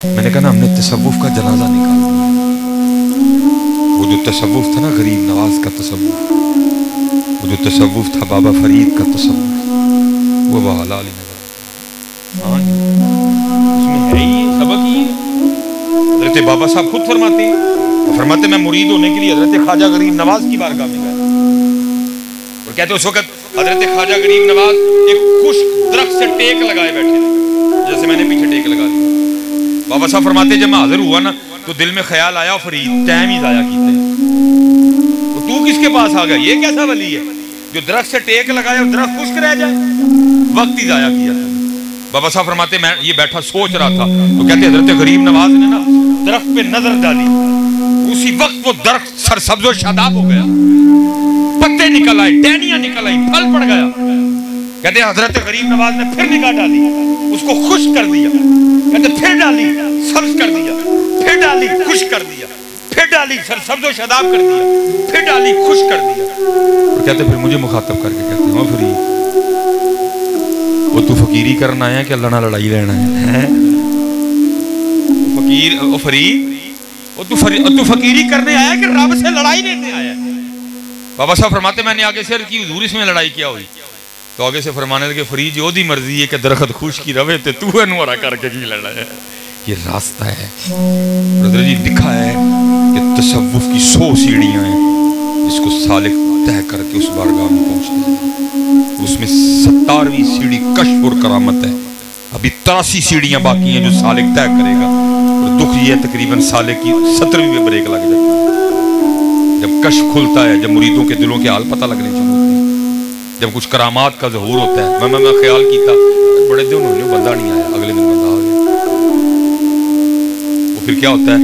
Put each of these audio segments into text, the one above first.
मैंने कहा ना हमने तसव्वुफ का जनाजा निकाल दिया। वो जो तसव्वुफ था ना गरीब नवाज का तसव्वुफ, वो जो तसव्वुफ था बाबा फरीद का तसव्वुफ, वो हलाल ही नजर। हाँ जी, उसमें है ही सबक ही है। हजरत बाबा साहब खुद फरमाते हैं, मैं मुरीद होने के लिए हजरत ख्वाजा गरीब नवाज की बारगाह में गया और कहते उस वक्त हजरत ख्वाजा गरीब नवाज एक खुश्क दरख्त से टेक लगाए बैठे थे, जैसे मैंने पीछे टेक लगा ली। बाबा साहब फरमाते जब मैं हाजिर हुआ ना तो दिल में ख्याल आया फरीद टाइम ही जाया कीते, तो तू किसके पास आ गया? ये कैसा वली है जो दरख्त से टेक लगाए और दरख्त खुश्क रह जाए? वक्त ही जाया किया। बाबा साहब फरमाते मैं ये बैठा सोच रहा था तो कहते हजरत गरीब नवाज ने ना दरख्त पे नजर डाली, उसी वक्त वो दरख्त सरसब्ज और शादाब हो गया, पत्ते निकल आए, टहनियां निकल आई, फल पड़ गया। कहते हजरत गरीब नवाज ने फिर निगाह डाली, उसको खुश कर दिया। कहते फिर डाली, सब्ज कर दिया, फिर डाली, खुश कर दिया, फिर डाली, सरसब्ज और शादाब कर दिया, फिर डाली, खुश कर दिया। और कहते फिर मुझे मुखातब करके कहते हो फरीद वो तू फकीरी करना आया कि अल्लाह ना लड़ाई लेना है? फकीर ओ फरीद तू फकीरी करने आया कि रब से लड़ाई लेने आया? बाबा साहब फरमाते मैंने आगे से की हुजूर इसमें लड़ाई क्या हुई? तो आगे से फरमाने लगे फरीद जो दी मर्जी है कि दरख्त खुश की रवे ते तू अनुरा करके की लड़ा है। ये रास्ता है ब्रदर जी, लिखा है कि तसव्वुफ की 100 सीढ़ियां हैं जिसको सालिक तय करके उस बारगाह में पहुंचते हैं। उसमें 17वीं सीढ़ी कश्फ और करामत है। अभी 83 सीढ़ियां बाकी हैं जो सालिक तय करेगा। और दुख ये है तकरीबन साले की 17वीं में ब्रेक लग जाती है। जब कश्फ खुलता है, जब मुरीदों के दिलों के हाल पता लगने शुरू होते हैं, जब कुछ करामात का ज़हूर होता है। मैं ख्याल किया बड़े दिन होने बंदा नहीं आया, अगले दिन बंदा आ गया। वो फिर क्या होता है,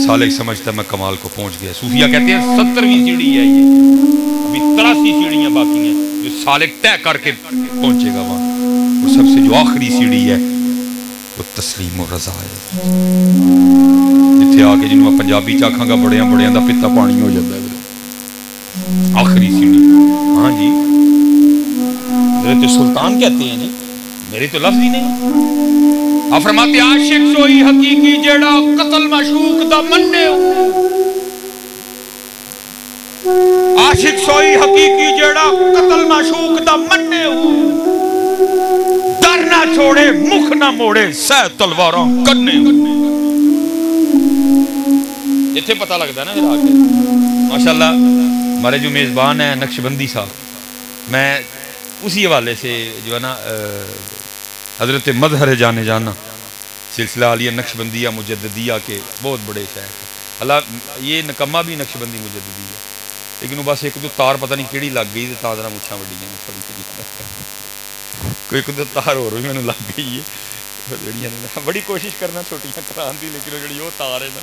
सालिक समझता है मैं कमाल को पहुंच गया। सूफिया कहते हैं 17वीं सीढ़ी है ये, अभी 83 सीढ़ियां बाकी हैं जो सालिक तय करके पहुंचेगा वहां। और सबसे जो आखिरी सीढ़ी है वो तस्लीम और रज़ा है, जिथे आके जिन्होंने पंजाबी च आखांगा बड़िया बड़िया का पिता पानी हो जाता है। आखिरी सीढ़ी, हाँ जी, तो सुल्तान कहते हैं जी, मेरे तो लफ्ज ही नहीं। आप फरमाते आशिक सोई हकीकी जेड़ा कत्ल माशूक दा मन्ने, आशिक सोई हकीकी जेड़ा कत्ल माशूक दा मन्ने, डर ना छोड़े मुख ना मोड़े सह तलवारां कन्ने। इत्थे पता लगता ना फिर आके माशाल्लाह हमारे जो मेजबान है नक्शबंदी साहब, मैं उसी हवाले से जो है ना हजरत मजहर जाने जाना सिलसिला आलिया नक्शबंदिया मुजद्दिया के बहुत बड़े शायर है। अल्लाह ये नकम्मा भी नक्शबंदी मुजद्दी है, लेकिन वो बस एक दो तार पता नहीं केड़ी लग गई तो ताजरा मुछा वड्डियां कोई एक दो तार होर भी मैंने लग गई है। बड़ी कोशिश करना छोटियां कराने की, लेकिन वो तार है ना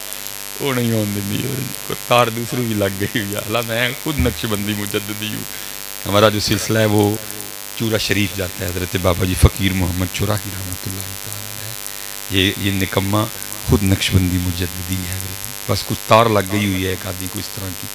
वो नहीं होने दी, तार दूसरी भी लग गई हुई है। अल्लाह मैं खुद नक्शबंदी मुजद्दी हूँ। हमारा जो सिलसिला है वो चूरा शरीफ जाता है, हज़रत बाबा जी फ़कीर मोहम्मद चुराही रहमतुल्लाह तआला। ये निकम्मा खुद नक्शबंदी मुजद्दी है, बस कुछ तार लग गई हुई है एक आदि को इस तरह की।